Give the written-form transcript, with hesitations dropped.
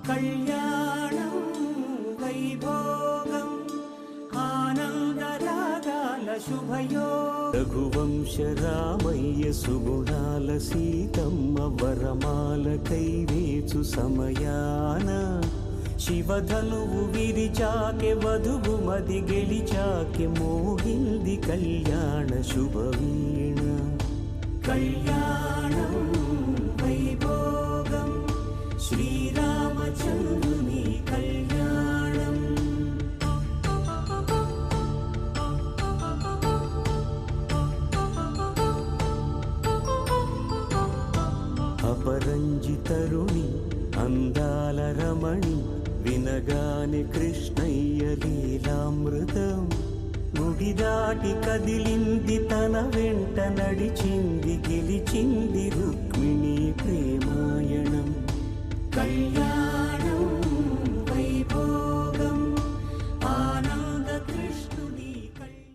కళ్యాణం వైభోగం ఆనందరాగాల శుభయో రఘువంశ రామయ్య సుగుణాల సీతమ్మ వరమాల కైవేచు సమయాన శివధనువు విరిచాకె వధువు మది గెలిచాకె మోగింది కళ్యాణ శుభవీణ కళ్యాణం వైభోగం శ్రీరామచంద్రుని కళ్యాణం అపరంజి తరుణి అందాల రమణి వినగానే కృష్ణయ్య లీలామృతం గుడి దాటి కదిలింది తన వెంట నడిచింది గెలిచింది